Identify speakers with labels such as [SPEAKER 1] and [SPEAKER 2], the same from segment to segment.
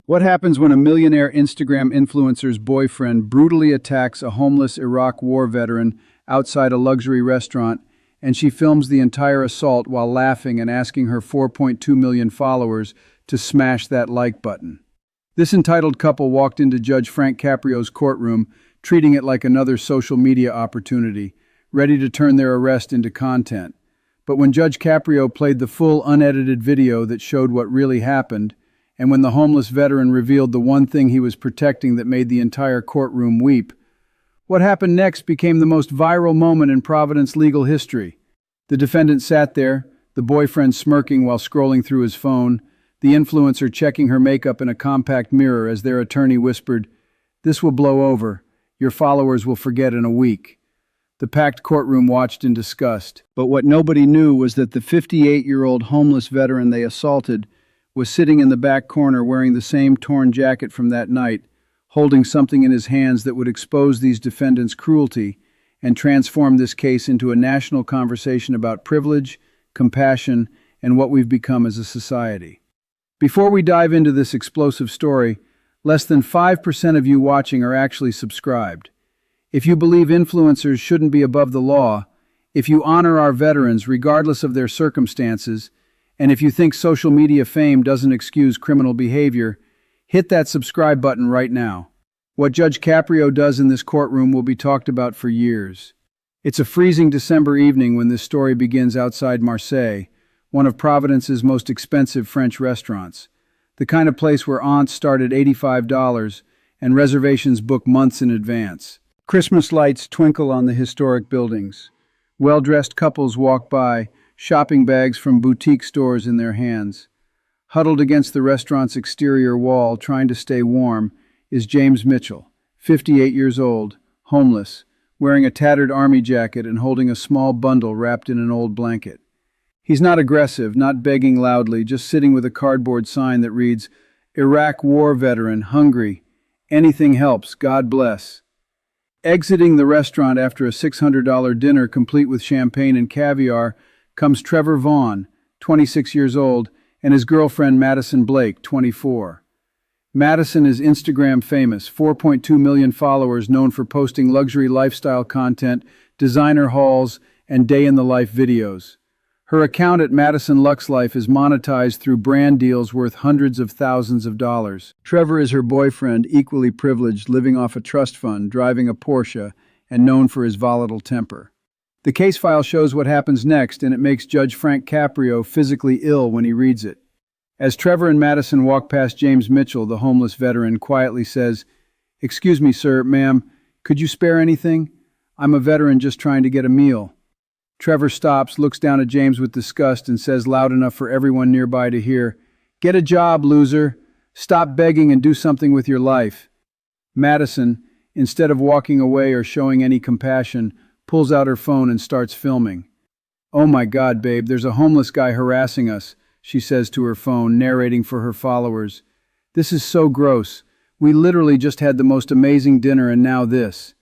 [SPEAKER 1] What happens when a millionaire Instagram influencer's boyfriend brutally attacks a homeless Iraq war veteran outside a luxury restaurant, and she films the entire assault while laughing and asking her 4.2 million followers to smash that like button? This entitled couple walked into Judge Frank Caprio's courtroom, treating it like another social media opportunity, ready to turn their arrest into content. But when Judge Caprio played the full unedited video that showed what really happened, and when the homeless veteran revealed the one thing he was protecting that made the entire courtroom weep, what happened next became the most viral moment in Providence legal history. The defendant sat there, the boyfriend smirking while scrolling through his phone, the influencer checking her makeup in a compact mirror as their attorney whispered, "This will blow over. Your followers will forget in a week." The packed courtroom watched in disgust. But what nobody knew was that the 58-year-old homeless veteran they assaulted was sitting in the back corner wearing the same torn jacket from that night, holding something in his hands that would expose these defendants' cruelty and transform this case into a national conversation about privilege, compassion, and what we've become as a society. Before we dive into this explosive story, less than 5% of you watching are actually subscribed. If you believe influencers shouldn't be above the law, if you honor our veterans regardless of their circumstances, and if you think social media fame doesn't excuse criminal behavior, hit that subscribe button right now. What Judge Caprio does in this courtroom will be talked about for years. It's a freezing December evening when this story begins outside Marseille, one of Providence's most expensive French restaurants, the kind of place where aunts start at $85 and reservations book months in advance. Christmas lights twinkle on the historic buildings. Well-dressed couples walk by, shopping bags from boutique stores in their hands. Huddled against the restaurant's exterior wall, trying to stay warm, is James Mitchell, 58 years old, homeless, wearing a tattered army jacket and holding a small bundle wrapped in an old blanket. He's not aggressive, not begging loudly, just sitting with a cardboard sign that reads, "Iraq War Veteran, Hungry. Anything helps, God bless." Exiting the restaurant after a $600 dinner complete with champagne and caviar comes Trevor Vaughn, 26 years old, and his girlfriend Madison Blake, 24. Madison is Instagram famous, 4.2 million followers, known for posting luxury lifestyle content, designer hauls, and day-in-the-life videos. Her account at Madison Lux Life is monetized through brand deals worth hundreds of thousands of dollars. Trevor is her boyfriend, equally privileged, living off a trust fund, driving a Porsche, and known for his volatile temper. The case file shows what happens next, and it makes Judge Frank Caprio physically ill when he reads it. As Trevor and Madison walk past James Mitchell, the homeless veteran quietly says, "Excuse me, sir, ma'am, could you spare anything? I'm a veteran just trying to get a meal." Trevor stops, looks down at James with disgust, and says loud enough for everyone nearby to hear, "Get a job, loser. Stop begging and do something with your life." Madison, instead of walking away or showing any compassion, pulls out her phone and starts filming. "Oh my God, babe, there's a homeless guy harassing us," she says to her phone, narrating for her followers. "This is so gross. We literally just had the most amazing dinner and now this."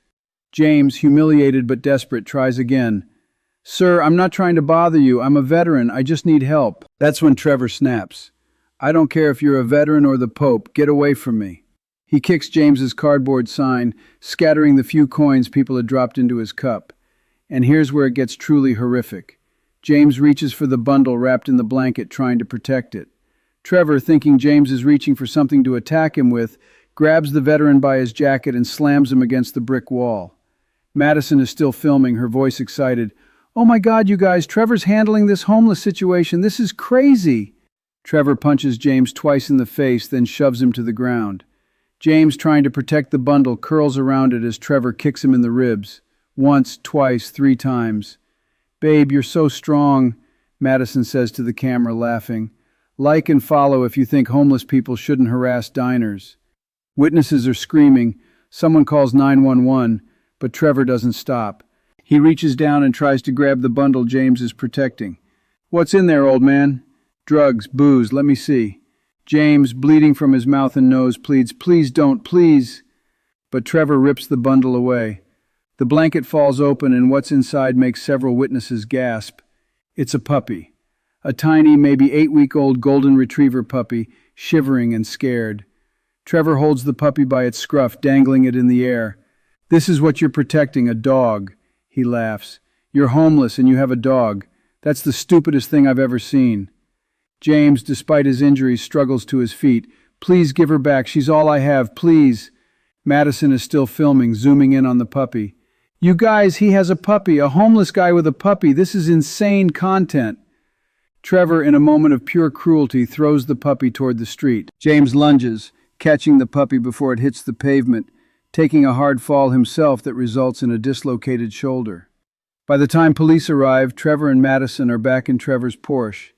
[SPEAKER 1] James, humiliated but desperate, tries again. "Sir, I'm not trying to bother you. I'm a veteran. I just need help." That's when Trevor snaps. "I don't care if you're a veteran or the Pope. Get away from me." He kicks James's cardboard sign, scattering the few coins people had dropped into his cup. And here's where it gets truly horrific. James reaches for the bundle wrapped in the blanket, trying to protect it. Trevor, thinking James is reaching for something to attack him with, grabs the veteran by his jacket and slams him against the brick wall. Madison is still filming, her voice excited. "Oh my God, you guys, Trevor's handling this homeless situation. This is crazy." Trevor punches James twice in the face, then shoves him to the ground. James, trying to protect the bundle, curls around it as Trevor kicks him in the ribs. Once, twice, 3 times. "Babe, you're so strong," Madison says to the camera, laughing. "Like and follow if you think homeless people shouldn't harass diners." Witnesses are screaming. Someone calls 911, but Trevor doesn't stop. He reaches down and tries to grab the bundle James is protecting. "What's in there, old man?" "Drugs, booze, let me see." James, bleeding from his mouth and nose, pleads, "Please don't, please." But Trevor rips the bundle away. The blanket falls open and what's inside makes several witnesses gasp. It's a puppy. A tiny, maybe 8-week-old golden retriever puppy, shivering and scared. Trevor holds the puppy by its scruff, dangling it in the air. "This is what you're protecting, a dog," he laughs. "You're homeless and you have a dog. That's the stupidest thing I've ever seen." James, despite his injuries, struggles to his feet. "Please give her back. She's all I have. Please." Madison is still filming, zooming in on the puppy. "You guys, he has a puppy. A homeless guy with a puppy. This is insane content." Trevor, in a moment of pure cruelty, throws the puppy toward the street. James lunges, catching the puppy before it hits the pavement, taking a hard fall himself that results in a dislocated shoulder. By the time police arrive, Trevor and Madison are back in Trevor's Porsche,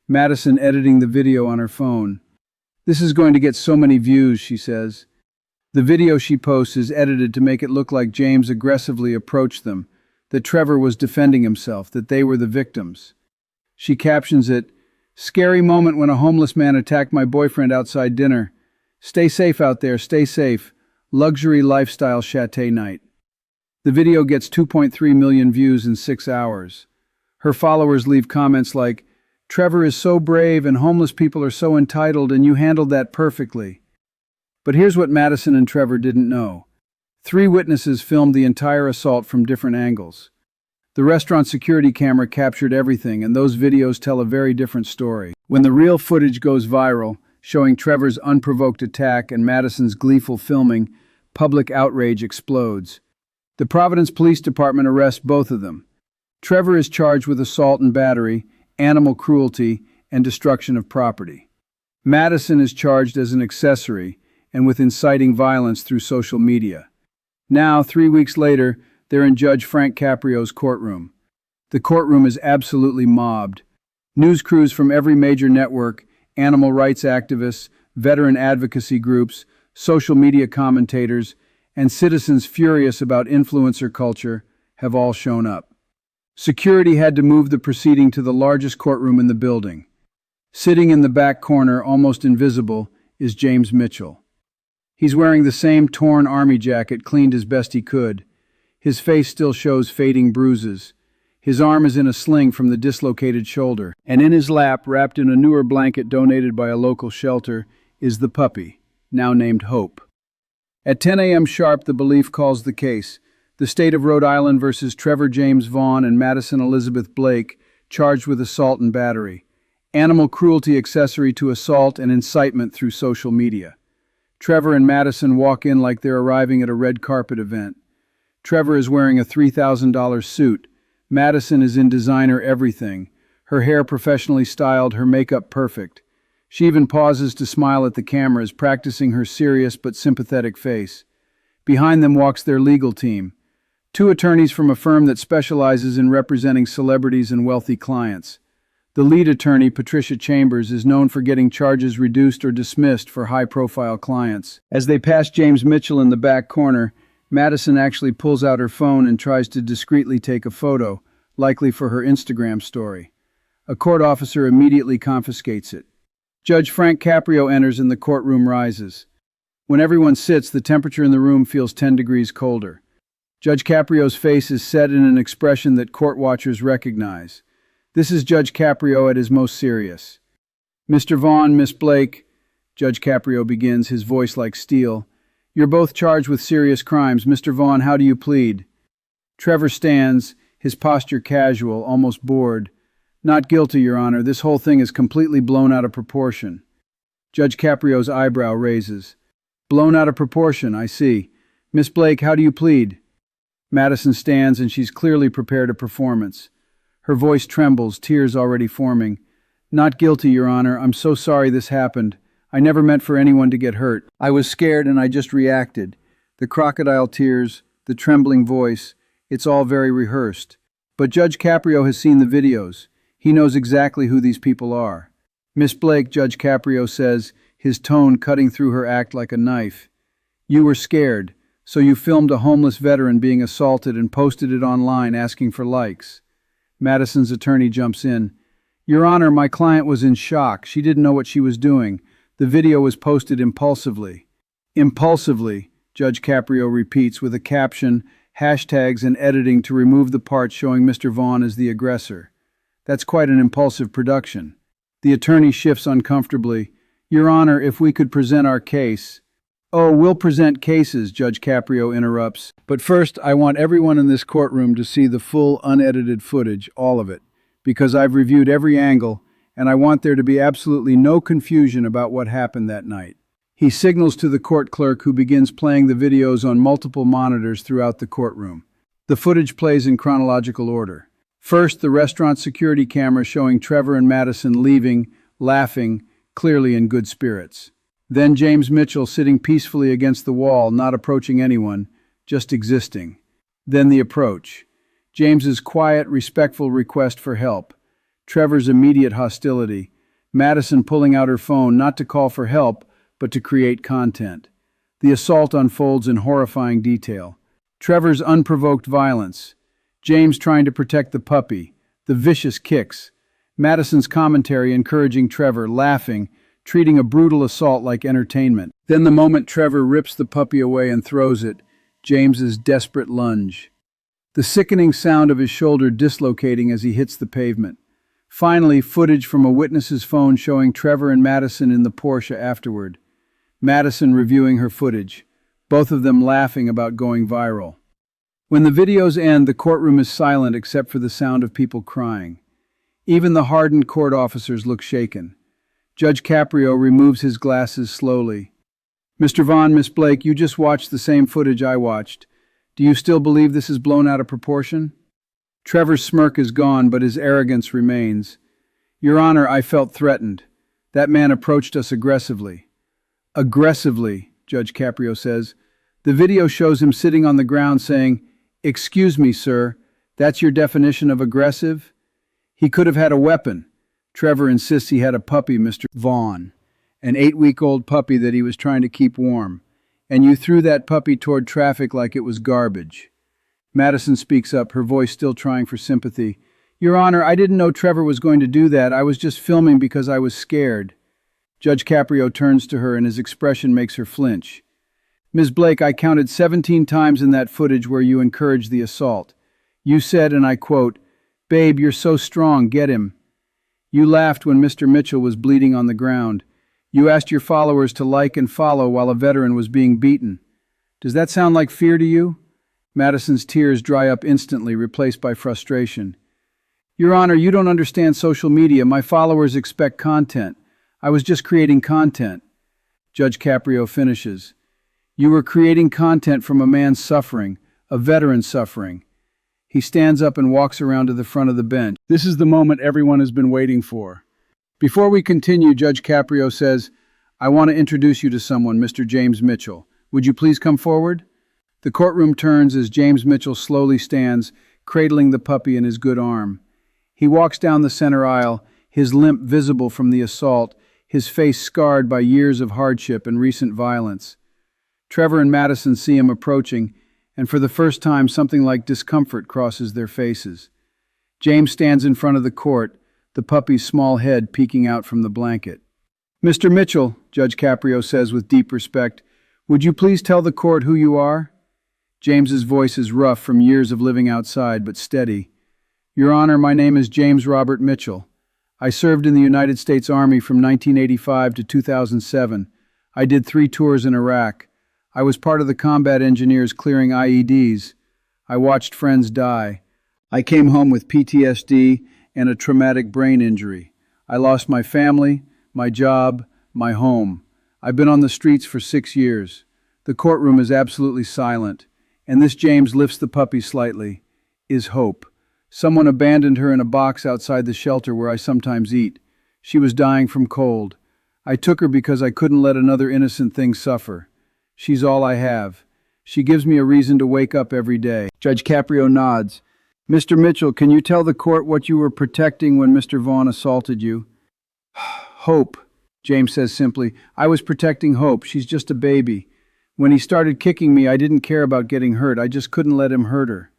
[SPEAKER 1] Madison editing the video on her phone. "This is going to get so many views," she says. The video she posts is edited to make it look like James aggressively approached them, that Trevor was defending himself, that they were the victims. She captions it, "Scary moment when a homeless man attacked my boyfriend outside dinner. Stay safe out there, stay safe. Luxury lifestyle chateau night." The video gets 2.3 million views in 6 hours. Her followers leave comments like, "Trevor is so brave and homeless people are so entitled and you handled that perfectly." But here's what Madison and Trevor didn't know. 3 witnesses filmed the entire assault from different angles. The restaurant security camera captured everything, and those videos tell a very different story. When the real footage goes viral, showing Trevor's unprovoked attack and Madison's gleeful filming, public outrage explodes. The Providence Police Department arrests both of them. Trevor is charged with assault and battery, animal cruelty, and destruction of property. Madison is charged as an accessory and with inciting violence through social media. Now, 3 weeks later, they're in Judge Frank Caprio's courtroom. The courtroom is absolutely mobbed. News crews from every major network, animal rights activists, veteran advocacy groups, social media commentators, and citizens furious about influencer culture have all shown up. Security had to move the proceeding to the largest courtroom in the building. Sitting in the back corner, almost invisible, is James Mitchell. He's wearing the same torn army jacket, cleaned as best he could. His face still shows fading bruises. His arm is in a sling from the dislocated shoulder, and in his lap, wrapped in a newer blanket donated by a local shelter, is the puppy, now named Hope. At 10 a.m. sharp, the Belief calls the case. The state of Rhode Island versus Trevor James Vaughn and Madison Elizabeth Blake, charged with assault and battery. Animal cruelty accessory to assault and incitement through social media. Trevor and Madison walk in like they're arriving at a red carpet event. Trevor is wearing a $3,000 suit. Madison is in designer everything. Her hair professionally styled, her makeup perfect. She even pauses to smile at the cameras, practicing her serious but sympathetic face. Behind them walks their legal team. 2 attorneys from a firm that specializes in representing celebrities and wealthy clients. The lead attorney, Patricia Chambers, is known for getting charges reduced or dismissed for high-profile clients. As they pass James Mitchell in the back corner, Madison actually pulls out her phone and tries to discreetly take a photo, likely for her Instagram story. A court officer immediately confiscates it. Judge Frank Caprio enters and the courtroom rises. When everyone sits, the temperature in the room feels 10 degrees colder. Judge Caprio's face is set in an expression that court watchers recognize. This is Judge Caprio at his most serious. "Mr. Vaughn, Miss Blake," Judge Caprio begins, his voice like steel. "You're both charged with serious crimes. Mr. Vaughn, how do you plead?" Trevor stands, his posture casual, almost bored. "Not guilty, Your Honor. This whole thing is completely blown out of proportion." Judge Caprio's eyebrow raises. "Blown out of proportion, I see. Miss Blake, how do you plead?" Madison stands and she's clearly prepared a performance. Her voice trembles, tears already forming. "Not guilty, Your Honor. I'm so sorry this happened. I never meant for anyone to get hurt. I was scared and I just reacted. The crocodile tears, the trembling voice, it's all very rehearsed. But Judge Caprio has seen the videos. He knows exactly who these people are." "Miss Blake," Judge Caprio says, his tone cutting through her act like a knife. "You were scared, so you filmed a homeless veteran being assaulted and posted it online asking for likes." Madison's attorney jumps in. "Your Honor, my client was in shock. She didn't know what she was doing. The video was posted impulsively." "Impulsively," Judge Caprio repeats with a caption, hashtags, and editing to remove the part showing Mr. Vaughn as the aggressor. "That's quite an impulsive production." The attorney shifts uncomfortably. "Your Honor, if we could present our case." Oh, we'll present cases, Judge Caprio interrupts. But first, I want everyone in this courtroom to see the full unedited footage, all of it, because I've reviewed every angle, and I want there to be absolutely no confusion about what happened that night. He signals to the court clerk, who begins playing the videos on multiple monitors throughout the courtroom. The footage plays in chronological order. First, the restaurant security camera showing Trevor and Madison leaving, laughing, clearly in good spirits. Then James Mitchell sitting peacefully against the wall, not approaching anyone, just existing. Then the approach. James's quiet, respectful request for help. Trevor's immediate hostility. Madison pulling out her phone not to call for help, but to create content. The assault unfolds in horrifying detail. Trevor's unprovoked violence. James trying to protect the puppy. The vicious kicks. Madison's commentary encouraging Trevor, laughing, treating a brutal assault like entertainment. Then the moment Trevor rips the puppy away and throws it, James's desperate lunge. The sickening sound of his shoulder dislocating as he hits the pavement. Finally, footage from a witness's phone showing Trevor and Madison in the Porsche afterward. Madison reviewing her footage, both of them laughing about going viral. When the videos end, the courtroom is silent except for the sound of people crying. Even the hardened court officers look shaken. Judge Caprio removes his glasses slowly. Mr. Vaughn, Miss Blake, you just watched the same footage I watched. Do you still believe this is blown out of proportion? Trevor's smirk is gone, but his arrogance remains. Your Honor, I felt threatened. That man approached us aggressively. Aggressively, Judge Caprio says. The video shows him sitting on the ground saying, "Excuse me, sir, that's your definition of aggressive?" He could have had a weapon. Trevor insists he had a puppy, Mr. Vaughn, an 8-week-old puppy that he was trying to keep warm, and you threw that puppy toward traffic like it was garbage. Madison speaks up, her voice still trying for sympathy. Your Honor, I didn't know Trevor was going to do that. I was just filming because I was scared. Judge Caprio turns to her and his expression makes her flinch. Ms. Blake, I counted 17 times in that footage where you encouraged the assault. You said, and I quote, "Babe, you're so strong, get him." You laughed when Mr. Mitchell was bleeding on the ground. You asked your followers to like and follow while a veteran was being beaten. Does that sound like fear to you? Madison's tears dry up instantly, replaced by frustration. Your Honor, you don't understand social media. My followers expect content. I was just creating content. Judge Caprio finishes. You were creating content from a man suffering, a veteran suffering. He stands up and walks around to the front of the bench. This is the moment everyone has been waiting for. Before we continue, Judge Caprio says, I want to introduce you to someone, Mr. James Mitchell. Would you please come forward? The courtroom turns as James Mitchell slowly stands, cradling the puppy in his good arm. He walks down the center aisle, his limp visible from the assault, his face scarred by years of hardship and recent violence. Trevor and Madison see him approaching, and for the first time something like discomfort crosses their faces. James stands in front of the court, the puppy's small head peeking out from the blanket. Mr. Mitchell, Judge Caprio says with deep respect, would you please tell the court who you are? James's voice is rough from years of living outside, but steady. Your Honor, my name is James Robert Mitchell. I served in the United States Army from 1985 to 2007. I did 3 tours in Iraq. I was part of the combat engineers clearing IEDs. I watched friends die. I came home with PTSD and a traumatic brain injury. I lost my family, my job, my home. I've been on the streets for 6 years. The courtroom is absolutely silent, and this James lifts the puppy slightly. Is hope. Someone abandoned her in a box outside the shelter where I sometimes eat. She was dying from cold. I took her because I couldn't let another innocent thing suffer. She's all I have. She gives me a reason to wake up every day. Judge Caprio nods. Mr. Mitchell, can you tell the court what you were protecting when Mr. Vaughn assaulted you? Hope, James says simply. I was protecting Hope. She's just a baby. When he started kicking me, I didn't care about getting hurt. I just couldn't let him hurt her.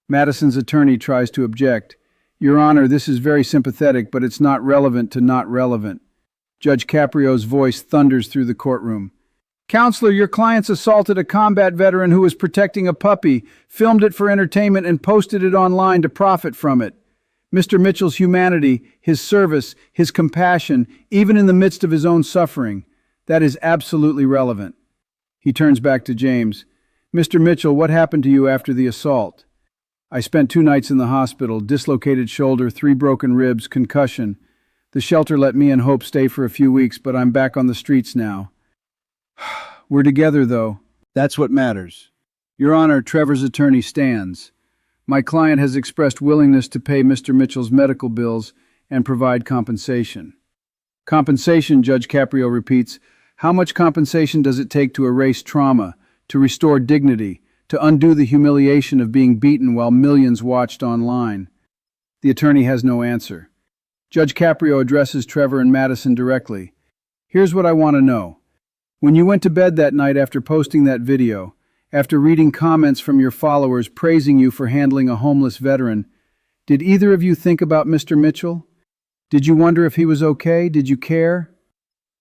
[SPEAKER 1] Madison's attorney tries to object. Your Honor, this is very sympathetic, but it's not relevant to not relevant. Judge Caprio's voice thunders through the courtroom. Counselor, your client's assaulted a combat veteran who was protecting a puppy, filmed it for entertainment, and posted it online to profit from it. Mr. Mitchell's humanity, his service, his compassion, even in the midst of his own suffering, that is absolutely relevant. He turns back to James. Mr. Mitchell, what happened to you after the assault? I spent 2 nights in the hospital, dislocated shoulder, 3 broken ribs, concussion. The shelter let me and Hope stay for a few weeks, but I'm back on the streets now. We're together, though. That's what matters. Your Honor, Trevor's attorney stands. My client has expressed willingness to pay Mr. Mitchell's medical bills and provide compensation. Compensation, Judge Caprio repeats. How much compensation does it take to erase trauma, to restore dignity, to undo the humiliation of being beaten while millions watched online? The attorney has no answer. Judge Caprio addresses Trevor and Madison directly. Here's what I want to know. When you went to bed that night after posting that video, after reading comments from your followers praising you for handling a homeless veteran, did either of you think about Mr. Mitchell? Did you wonder if he was okay? Did you care?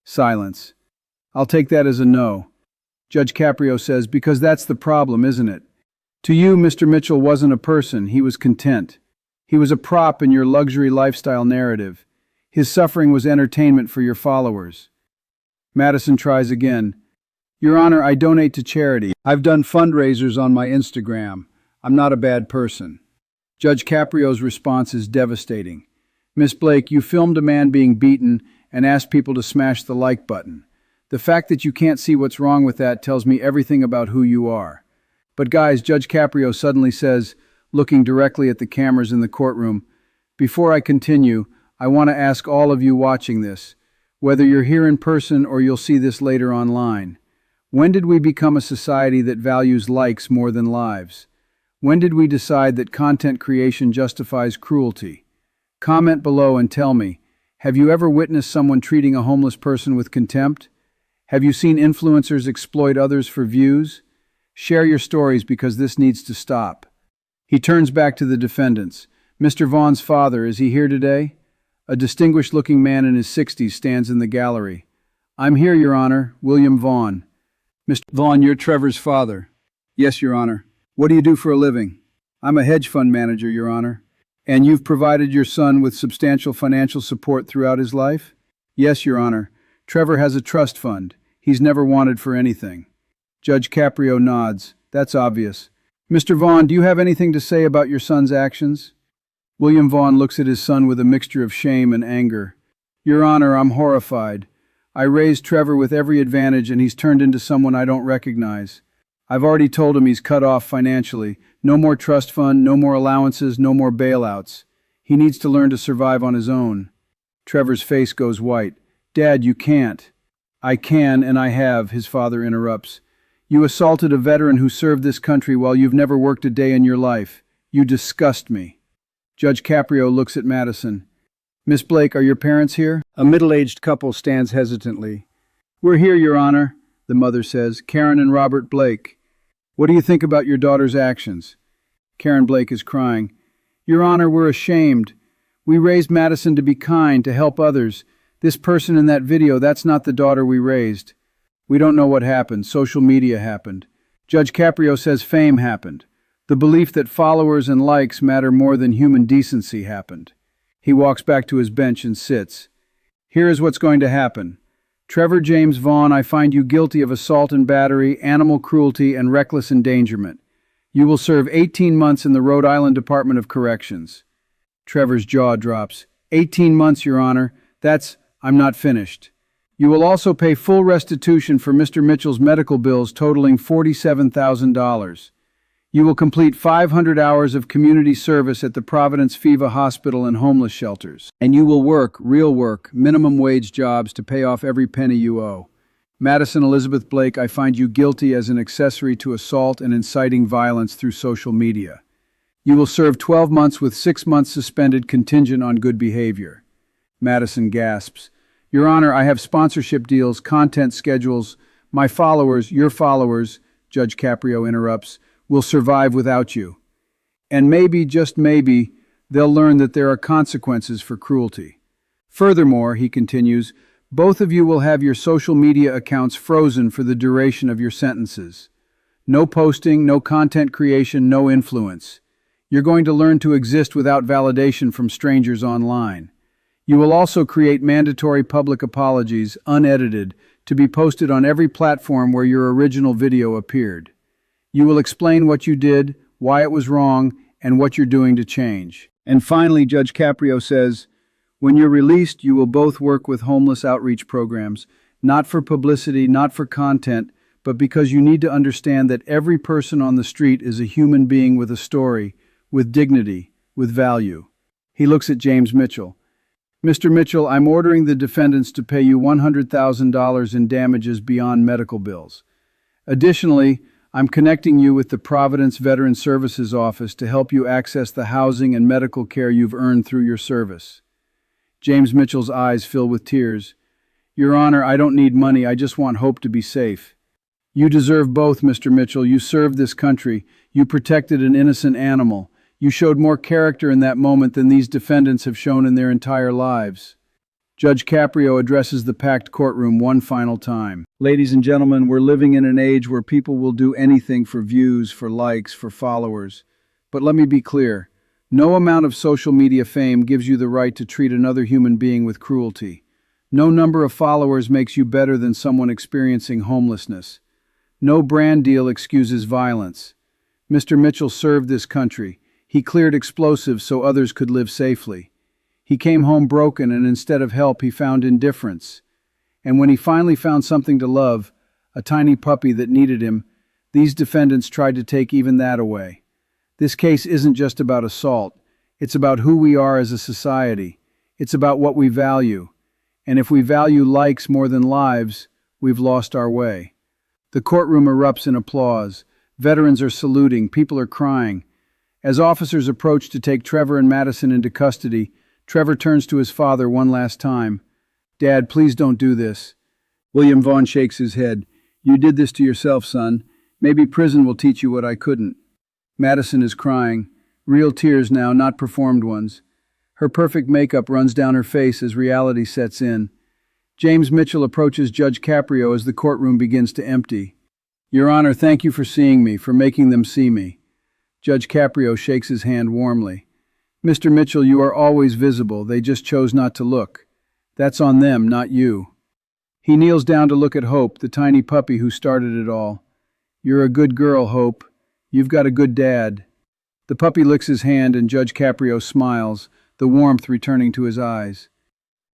[SPEAKER 1] Silence. I'll take that as a no. Judge Caprio says, because that's the problem, isn't it? To you, Mr. Mitchell wasn't a person, he was content. He was a prop in your luxury lifestyle narrative. His suffering was entertainment for your followers. Madison tries again. Your Honor, I donate to charity. I've done fundraisers on my Instagram. I'm not a bad person. Judge Caprio's response is devastating. Miss Blake, you filmed a man being beaten and asked people to smash the like button. The fact that you can't see what's wrong with that tells me everything about who you are. But guys, Judge Caprio suddenly says, looking directly at the cameras in the courtroom, before I continue, I want to ask all of you watching this, whether you're here in person or you'll see this later online. When did we become a society that values likes more than lives? When did we decide that content creation justifies cruelty? Comment below and tell me, have you ever witnessed someone treating a homeless person with contempt? Have you seen influencers exploit others for views? Share your stories because this needs to stop. He turns back to the defendants. Mr. Vaughn's father, is he here today? A distinguished-looking man in his 60s stands in the gallery. I'm here, Your Honor, William Vaughn. Mr. Vaughn, you're Trevor's father. Yes, Your Honor. What do you do for a living? I'm a hedge fund manager, Your Honor. And you've provided your son with substantial financial support throughout his life? Yes, Your Honor. Trevor has a trust fund. He's never wanted for anything. Judge Caprio nods. That's obvious. Mr. Vaughn, do you have anything to say about your son's actions? William Vaughn looks at his son with a mixture of shame and anger. Your Honor, I'm horrified. I raised Trevor with every advantage and he's turned into someone I don't recognize. I've already told him he's cut off financially. No more trust fund, no more allowances, no more bailouts. He needs to learn to survive on his own. Trevor's face goes white. Dad, you can't. I can and I have, his father interrupts. You assaulted a veteran who served this country while you've never worked a day in your life. You disgust me. Judge Caprio looks at Madison. Miss Blake, are your parents here? A middle-aged couple stands hesitantly. We're here, Your Honor, the mother says. Karen and Robert Blake. What do you think about your daughter's actions? Karen Blake is crying. Your Honor, we're ashamed. We raised Madison to be kind, to help others. This person in that video, that's not the daughter we raised. We don't know what happened. Social media happened. Judge Caprio says fame happened. The belief that followers and likes matter more than human decency happened. He walks back to his bench and sits. Here is what's going to happen. Trevor James Vaughn, I find you guilty of assault and battery, animal cruelty, and reckless endangerment. You will serve 18 months in the Rhode Island Department of Corrections. Trevor's jaw drops. 18 months, Your Honor. I'm not finished. You will also pay full restitution for Mr. Mitchell's medical bills totaling $47,000. You will complete 500 hours of community service at the Providence Fiva Hospital and homeless shelters. And you will work, real work, minimum wage jobs to pay off every penny you owe. Madison Elizabeth Blake, I find you guilty as an accessory to assault and inciting violence through social media. You will serve 12 months with 6 months suspended contingent on good behavior. Madison gasps. Your Honor, I have sponsorship deals, content schedules. My followers, your followers, Judge Caprio interrupts, will survive without you. And maybe, just maybe, they'll learn that there are consequences for cruelty. Furthermore, he continues, both of you will have your social media accounts frozen for the duration of your sentences. No posting, no content creation, no influence. You're going to learn to exist without validation from strangers online. You will also create mandatory public apologies, unedited, to be posted on every platform where your original video appeared. You will explain what you did, why it was wrong, and what you're doing to change. And finally, Judge Caprio says, when you're released, you will both work with homeless outreach programs, not for publicity, not for content, but because you need to understand that every person on the street is a human being with a story, with dignity, with value. He looks at James Mitchell. Mr. Mitchell, I'm ordering the defendants to pay you $100,000 in damages beyond medical bills. Additionally, I'm connecting you with the Providence Veteran Services Office to help you access the housing and medical care you've earned through your service. James Mitchell's eyes fill with tears. Your Honor, I don't need money, I just want hope to be safe. You deserve both, Mr. Mitchell. You served this country. You protected an innocent animal. You showed more character in that moment than these defendants have shown in their entire lives. Judge Caprio addresses the packed courtroom one final time. Ladies and gentlemen, we're living in an age where people will do anything for views, for likes, for followers. But let me be clear. No amount of social media fame gives you the right to treat another human being with cruelty. No number of followers makes you better than someone experiencing homelessness. No brand deal excuses violence. Mr. Mitchell served this country. He cleared explosives so others could live safely. He came home broken, and instead of help, he found indifference. And when he finally found something to love, a tiny puppy that needed him, these defendants tried to take even that away. This case isn't just about assault. It's about who we are as a society. It's about what we value. And if we value likes more than lives, we've lost our way. The courtroom erupts in applause. Veterans are saluting. People are crying. As officers approach to take Trevor and Madison into custody, Trevor turns to his father one last time. Dad, please don't do this. William Vaughn shakes his head. You did this to yourself, son. Maybe prison will teach you what I couldn't. Madison is crying. Real tears now, not performed ones. Her perfect makeup runs down her face as reality sets in. James Mitchell approaches Judge Caprio as the courtroom begins to empty. Your Honor, thank you for seeing me, for making them see me. Judge Caprio shakes his hand warmly. Mr. Mitchell, you are always visible. They just chose not to look. That's on them, not you. He kneels down to look at Hope, the tiny puppy who started it all. You're a good girl, Hope. You've got a good dad. The puppy licks his hand and Judge Caprio smiles, the warmth returning to his eyes.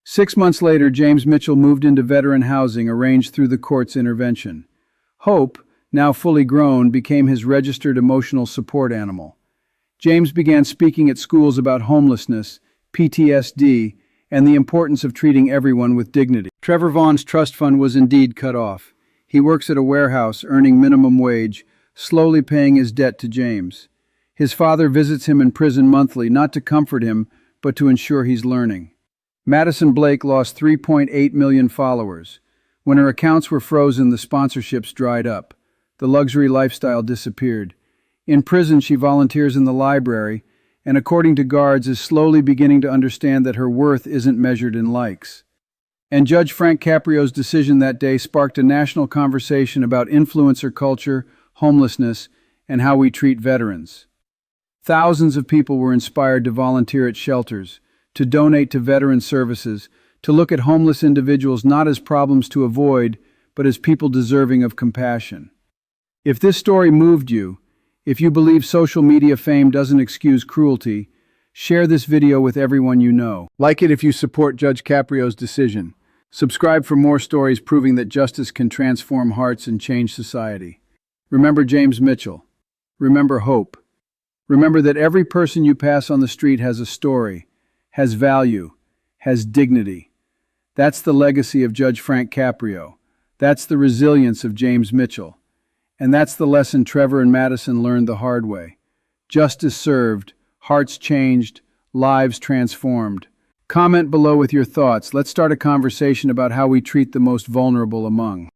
[SPEAKER 1] 6 months later, James Mitchell moved into veteran housing arranged through the court's intervention. Hope, now fully grown, became his registered emotional support animal. James began speaking at schools about homelessness, PTSD, and the importance of treating everyone with dignity. Trevor Vaughn's trust fund was indeed cut off. He works at a warehouse, earning minimum wage, slowly paying his debt to James. His father visits him in prison monthly, not to comfort him, but to ensure he's learning. Madison Blake lost 3.8 million followers. When her accounts were frozen, the sponsorships dried up. The luxury lifestyle disappeared. In prison, she volunteers in the library, and according to guards, is slowly beginning to understand that her worth isn't measured in likes. And Judge Frank Caprio's decision that day sparked a national conversation about influencer culture, homelessness, and how we treat veterans. Thousands of people were inspired to volunteer at shelters, to donate to veteran services, to look at homeless individuals not as problems to avoid, but as people deserving of compassion. If this story moved you, if you believe social media fame doesn't excuse cruelty, share this video with everyone you know. Like it if you support Judge Caprio's decision. Subscribe for more stories proving that justice can transform hearts and change society. Remember James Mitchell. Remember hope. Remember that every person you pass on the street has a story, has value, has dignity. That's the legacy of Judge Frank Caprio. That's the resilience of James Mitchell. And that's the lesson Trevor and Madison learned the hard way. Justice served, hearts changed, lives transformed. Comment below with your thoughts. Let's start a conversation about how we treat the most vulnerable among